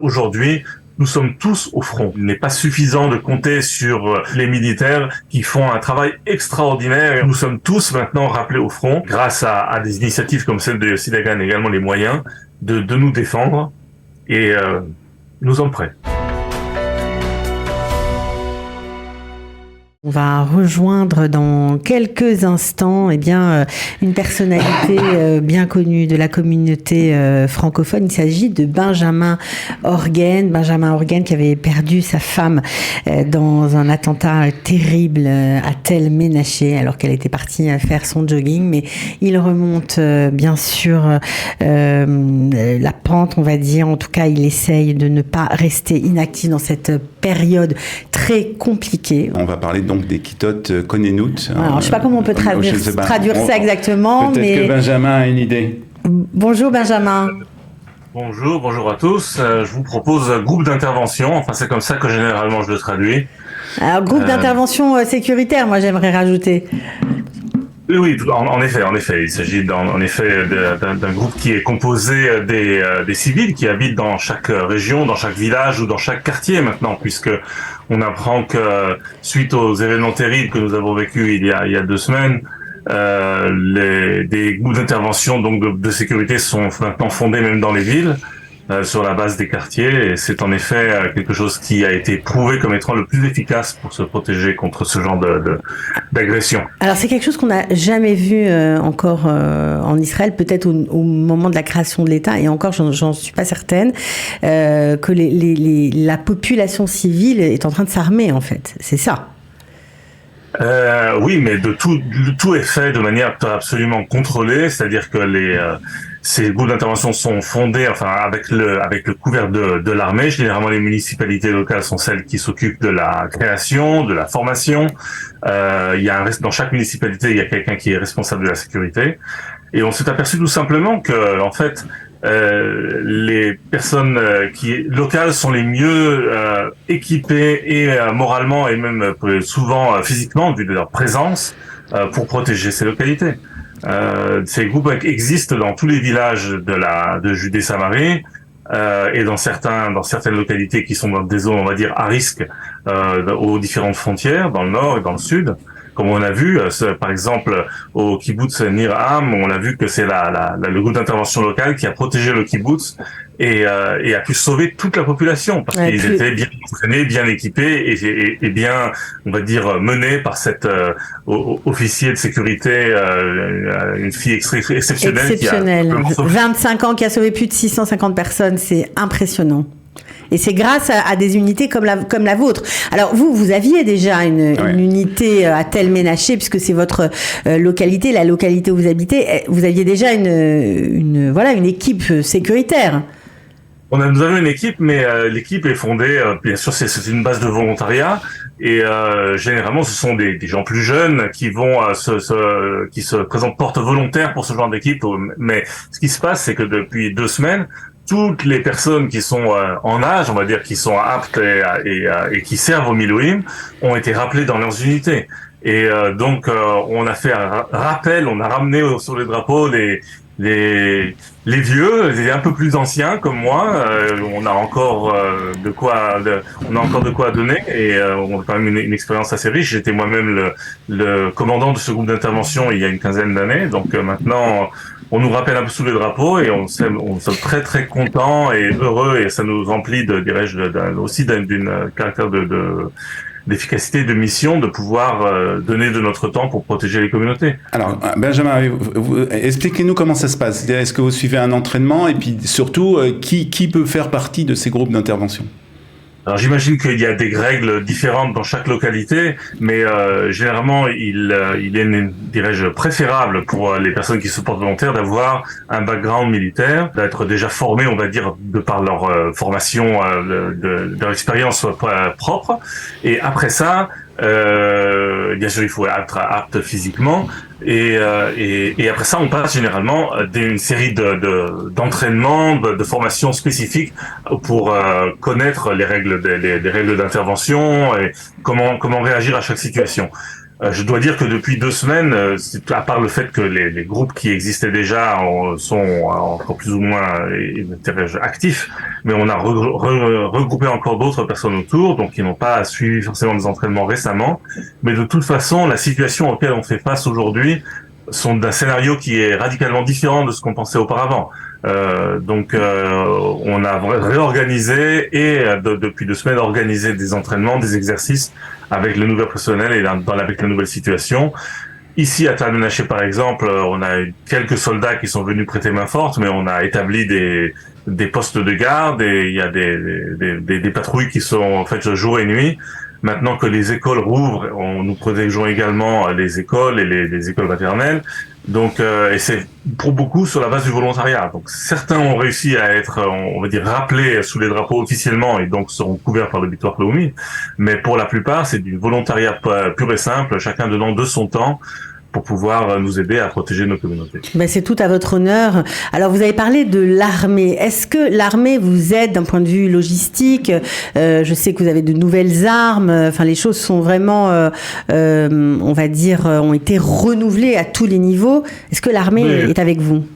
Aujourd'hui, nous sommes tous au front. Il n'est pas suffisant de compter sur les militaires qui font un travail extraordinaire. Nous sommes tous maintenant rappelés au front grâce à des initiatives comme celle de Yossi Dagan, également les moyens de nous défendre et nous sommes prêts. On va rejoindre dans quelques instants une personnalité bien connue de la communauté francophone. Il s'agit de Benjamin Orgen. Benjamin Orgen qui avait perdu sa femme dans un attentat terrible à Tel Ménaché alors qu'elle était partie faire son jogging. Mais il remonte bien sûr la pente, on va dire. En tout cas, il essaye de ne pas rester inactif dans cette période très compliquée. On va parler donc des Kitotes Konenut. Alors, je ne sais pas comment on peut traduire ça exactement. Peut-être que Benjamin a une idée. Bonjour Benjamin. Bonjour à tous. Je vous propose un groupe d'intervention. Enfin, c'est comme ça que généralement je le traduis. Alors, groupe d'intervention sécuritaire, moi j'aimerais rajouter. Oui, en effet. Il s'agit en effet d'un groupe qui est composé des civils qui habitent dans chaque région, dans chaque village ou dans chaque quartier maintenant, puisque on apprend que suite aux événements terribles que nous avons vécus il y a 2 semaines, des groupes d'intervention donc de sécurité sont maintenant fondés même dans les villes. Sur la base des quartiers, et c'est en effet quelque chose qui a été prouvé comme étant le plus efficace pour se protéger contre ce genre d'agression. Alors c'est quelque chose qu'on n'a jamais vu encore en Israël, peut-être au moment de la création de l'État, et encore j'en suis pas certaine, que la population civile est en train de s'armer en fait, c'est ça. Oui, mais tout est fait de manière absolument contrôlée, c'est-à-dire que ces groupes d'intervention sont fondés, avec le couvert de l'armée. Généralement, les municipalités locales sont celles qui s'occupent de la création, de la formation. Dans chaque municipalité, il y a quelqu'un qui est responsable de la sécurité. Et on s'est aperçu tout simplement que, en fait, les personnes locales sont les mieux équipées et moralement et même souvent physiquement, vu de leur présence, pour protéger ces localités. Ces groupes existent dans tous les villages de Judée-Samarie et dans certaines localités qui sont dans des zones, on va dire, à risque aux différentes frontières, dans le nord et dans le sud. Comme on a vu, par exemple, au kibbutz Nir Am, on a vu que c'est le groupe d'intervention locale qui a protégé le kibbutz et a pu sauver toute la population parce qu'ils étaient bien entraînés, bien équipés et bien, on va dire, menés par cette officier de sécurité, une fille exceptionnelle. Exceptionnelle. 25 ans qui a sauvé plus de 650 personnes, c'est impressionnant. Et c'est grâce à des unités comme la vôtre. Alors vous aviez déjà une unité à Tel Ménaché, puisque c'est votre localité, la localité où vous habitez. Vous aviez déjà une équipe sécuritaire. Nous avons une équipe, mais l'équipe est fondée, bien sûr, c'est une base de volontariat, et généralement ce sont des gens plus jeunes qui vont qui se présentent porte volontaire pour ce genre d'équipe. Mais ce qui se passe, c'est que depuis 2 semaines, toutes les personnes qui sont en âge, on va dire, qui sont aptes et qui servent au Milouim, ont été rappelées dans leurs unités. Et donc on a fait un rappel, on a ramené sur les drapeaux les vieux, les un peu plus anciens comme moi. On a encore de quoi donner et on a quand même une expérience assez riche. J'étais moi-même le commandant de ce groupe d'intervention il y a une quinzaine d'années. Donc maintenant, on nous rappelle un peu sous les drapeaux et on sommes très très contents et heureux et ça nous remplit aussi d'une caractère d'efficacité, de mission, de pouvoir donner de notre temps pour protéger les communautés. Alors, Benjamin, expliquez-nous comment ça se passe. C'est-à-dire, est-ce que vous suivez un entraînement et puis surtout, qui peut faire partie de ces groupes d'intervention ? Alors j'imagine qu'il y a des règles différentes dans chaque localité, mais généralement il est, dirais-je, préférable pour les personnes qui se portent volontaires d'avoir un background militaire, d'être déjà formé, on va dire, de par leur formation, de leur expérience propre. Et après ça, bien sûr, il faut être apte physiquement. Et après ça, on passe généralement d'une série d'entraînements, de formations spécifiques pour connaître les règles d'intervention et comment réagir à chaque situation. Je dois dire que depuis 2 semaines, à part le fait que les groupes qui existaient déjà sont encore plus ou moins actifs, mais on a regroupé encore d'autres personnes autour, donc qui n'ont pas suivi forcément des entraînements récemment. Mais de toute façon, la situation auquel on fait face aujourd'hui sont d'un scénario qui est radicalement différent de ce qu'on pensait auparavant. On a réorganisé et depuis 2 semaines organisé des entraînements, des exercices avec le nouvel personnel et avec la nouvelle situation. Ici à Tabernaché par exemple, on a eu quelques soldats qui sont venus prêter main forte, mais on a établi des postes de garde et il y a des patrouilles qui sont faites jour et nuit. Maintenant que les écoles rouvrent, nous protégeons également les écoles et les écoles maternelles. Donc, et c'est pour beaucoup sur la base du volontariat. Donc, certains ont réussi à être, on va dire, rappelés sous les drapeaux officiellement et donc seront couverts par le Bitoire Leumi. Mais pour la plupart, c'est du volontariat pur et simple, chacun donnant de son temps pour pouvoir nous aider à protéger nos communautés. Ben c'est tout à votre honneur. Alors, vous avez parlé de l'armée. Est-ce que l'armée vous aide d'un point de vue logistique ? Je sais que vous avez de nouvelles armes. Enfin, les choses sont vraiment, on va dire, ont été renouvelées à tous les niveaux. Est-ce que l'armée est avec vous ?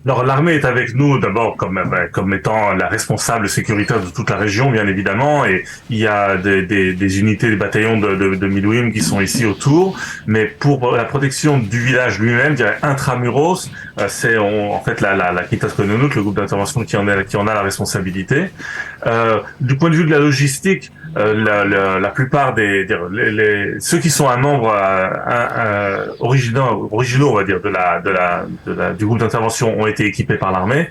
Alors l'armée est avec nous d'abord comme étant la responsable sécuritaire de toute la région bien évidemment, et il y a des unités, des bataillons de Milouim qui sont ici autour, mais pour la protection du village lui-même, je dirais intramuros, c'est en fait la Kitas Kononut, le groupe d'intervention qui en a la responsabilité. Du point de vue de la logistique, la plupart ceux qui sont un membre originaux, on va dire, du groupe d'intervention ont été équipés par l'armée,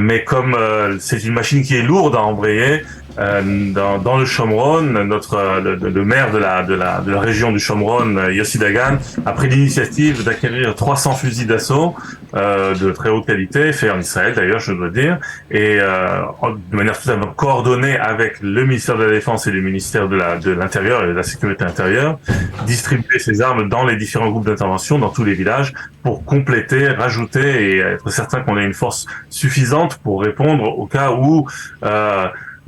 mais comme c'est une machine qui est lourde à embrayer, dans le Shomron, le maire de la région du Shomron, Yossi Dagan, a pris l'initiative d'acquérir 300 fusils d'assaut de très haute qualité, faits en Israël d'ailleurs, je dois dire, et de manière totalement coordonnée avec le ministère de la Défense et le ministère de l'Intérieur et de la Sécurité intérieure, distribuer ces armes dans les différents groupes d'intervention, dans tous les villages, pour compléter, rajouter et être certain qu'on ait une force suffisante pour répondre au cas où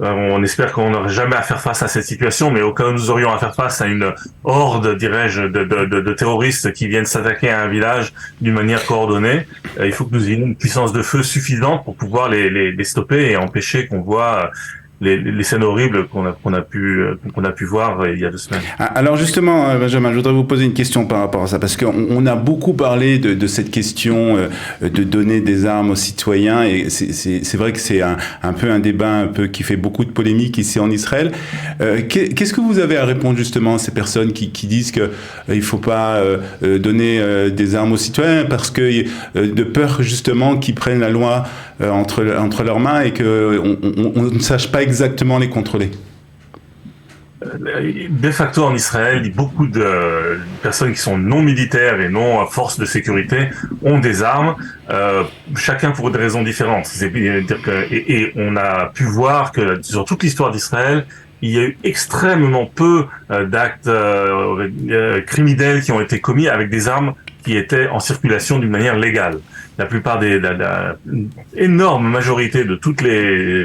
on espère qu'on n'aurait jamais à faire face à cette situation, mais au cas où nous aurions à faire face à une horde, dirais-je, de terroristes qui viennent s'attaquer à un village d'une manière coordonnée, il faut que nous ayons une puissance de feu suffisante pour pouvoir les stopper et empêcher qu'on voit les scènes horribles qu'on a pu voir il y a 2 semaines. Alors justement, Benjamin, je voudrais vous poser une question par rapport à ça, parce qu'on a beaucoup parlé de cette question de donner des armes aux citoyens, et c'est vrai que c'est un peu un débat qui fait beaucoup de polémiques ici en Israël. Qu'est-ce que vous avez à répondre justement à ces personnes qui disent que il faut pas donner des armes aux citoyens parce que de peur justement qu'ils prennent la loi entre leurs mains et que on ne sache pas exactement les contrôler? De facto en Israël, beaucoup de personnes qui sont non militaires et non forces de sécurité ont des armes, chacun pour des raisons différentes. C'est-à-dire et on a pu voir que sur toute l'histoire d'Israël, il y a eu extrêmement peu d'actes criminels qui ont été commis avec des armes qui étaient en circulation d'une manière légale. La plupart la énorme majorité de toutes les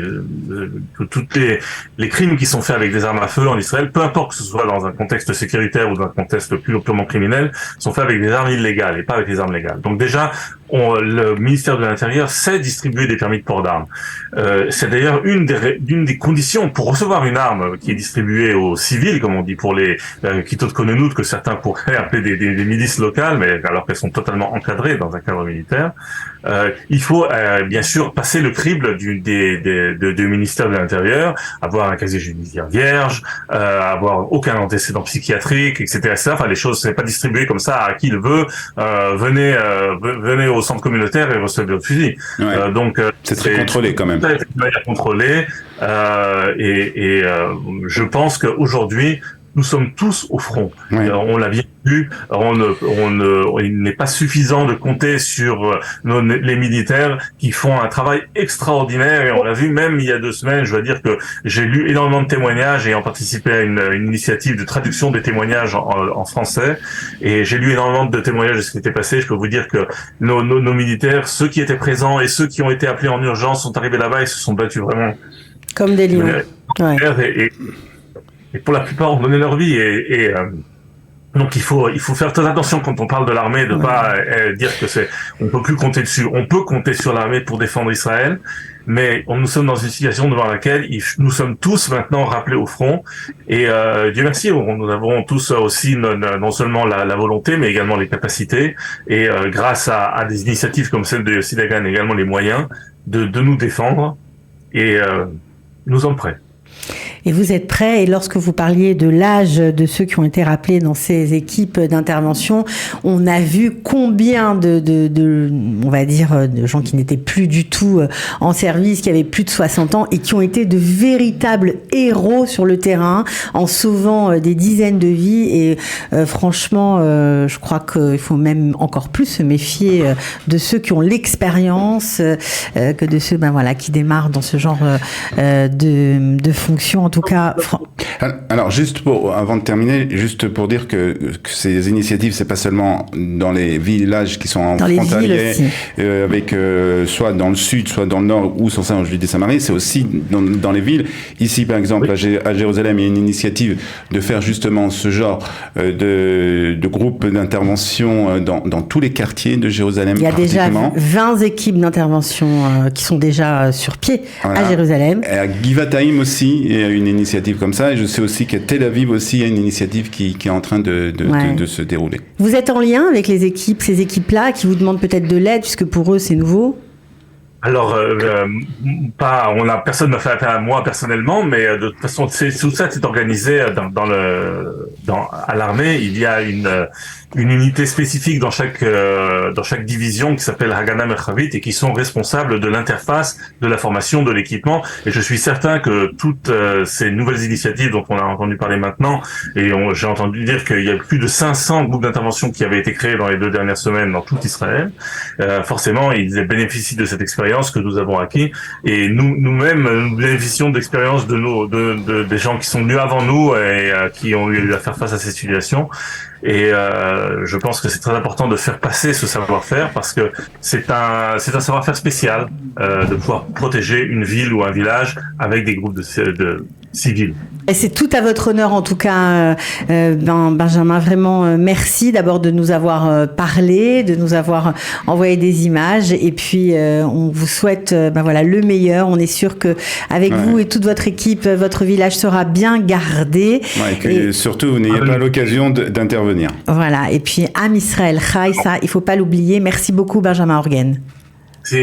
crimes qui sont faits avec des armes à feu en Israël, peu importe que ce soit dans un contexte sécuritaire ou dans un contexte plus purement criminel, sont faits avec des armes illégales et pas avec des armes légales. Donc déjà, le ministère de l'Intérieur sait distribuer des permis de port d'armes. C'est d'ailleurs une des conditions pour recevoir une arme qui est distribuée aux civils, comme on dit pour les Kitot Kononut, que certains pourraient appeler des milices locales, mais alors qu'elles sont totalement encadrées dans un cadre militaire. Il faut bien sûr passer le crible du ministère de l'Intérieur, avoir un casier judiciaire vierge, avoir aucun antécédent psychiatrique, etc. Enfin, les choses ne sont pas distribuées comme ça à qui le veut. Venez au centre communautaire et recevez votre fusil. Ouais. Donc c'est très contrôlé quand même. C'est contrôlé je pense qu'aujourd'hui nous sommes tous au front. Ouais. On l'a bien vu. Il n'est pas suffisant de compter sur les militaires qui font un travail extraordinaire. Et on l'a vu même il y a 2 semaines. Je dois dire que j'ai lu énormément de témoignages ayant participé à une initiative de traduction des témoignages en français. Et j'ai lu énormément de témoignages de ce qui était passé. Je peux vous dire que nos militaires, ceux qui étaient présents et ceux qui ont été appelés en urgence, sont arrivés là-bas et se sont battus vraiment comme des lions. Et pour la plupart ont donné leur vie et Donc il faut faire très attention quand on parle de l'armée de pas dire que on peut plus compter dessus. On peut compter sur l'armée pour défendre Israël, mais nous sommes dans une situation devant laquelle nous sommes tous maintenant rappelés au front. Et Dieu merci, nous avons tous aussi non seulement la volonté, mais également les capacités. Et grâce à des initiatives comme celle de Yossi Dagan, également les moyens de nous défendre. Et nous sommes prêts. Et vous êtes prêts, et lorsque vous parliez de l'âge de ceux qui ont été rappelés dans ces équipes d'intervention, on a vu combien on va dire, de gens qui n'étaient plus du tout en service, qui avaient plus de 60 ans et qui ont été de véritables héros sur le terrain en sauvant des dizaines de vies. Et franchement, je crois qu'il faut même encore plus se méfier de ceux qui ont l'expérience que de ceux qui démarrent dans ce genre de fonction. En tout cas. Alors, avant de terminer, juste pour dire que ces initiatives, c'est pas seulement dans les villages qui sont frontaliers, avec soit dans le sud, soit dans le nord, ou sur Saint-Judée-Saint-Marie, c'est aussi dans les villes. Ici, par exemple, à Jérusalem, il y a une initiative de faire justement ce genre de groupe d'intervention dans tous les quartiers de Jérusalem. Il y a déjà 20 équipes d'intervention qui sont déjà sur pied à Jérusalem. Et à Givat-Haïm aussi, il y a une initiative comme ça. Et je sais aussi qu'à Tel Aviv aussi, il y a une initiative qui est en train de se dérouler. Vous êtes en lien avec ces équipes-là, qui vous demandent peut-être de l'aide, puisque pour eux, c'est nouveau? Alors, personne n'a fait appel à moi personnellement, mais de toute façon, tout ça c'est organisé à l'armée. Il y a une unité spécifique dans chaque division qui s'appelle Hagana Merchavit et qui sont responsables de l'interface, de la formation, de l'équipement. Et je suis certain que toutes ces nouvelles initiatives dont on a entendu parler maintenant, et j'ai entendu dire qu'il y a plus de 500 groupes d'intervention qui avaient été créés dans les 2 dernières semaines dans tout Israël. Forcément, ils bénéficient de cette expérience que nous avons acquis, et nous-mêmes nous bénéficions d'expériences des gens qui sont venus avant nous et qui ont eu à faire face à ces situations. Et je pense que c'est très important de faire passer ce savoir-faire, parce que c'est un savoir-faire spécial de pouvoir protéger une ville ou un village avec des groupes de civils. Et c'est tout à votre honneur, en tout cas, Benjamin. Vraiment, merci d'abord de nous avoir parlé, de nous avoir envoyé des images, et puis on vous souhaite le meilleur. On est sûr que avec vous et toute votre équipe, votre village sera bien gardé. Et que surtout, vous n'ayez pas l'occasion d'intervenir. Voilà. Et puis, Am Israël Chai, ça, il faut pas l'oublier. Merci beaucoup, Benjamin Orgen. Si,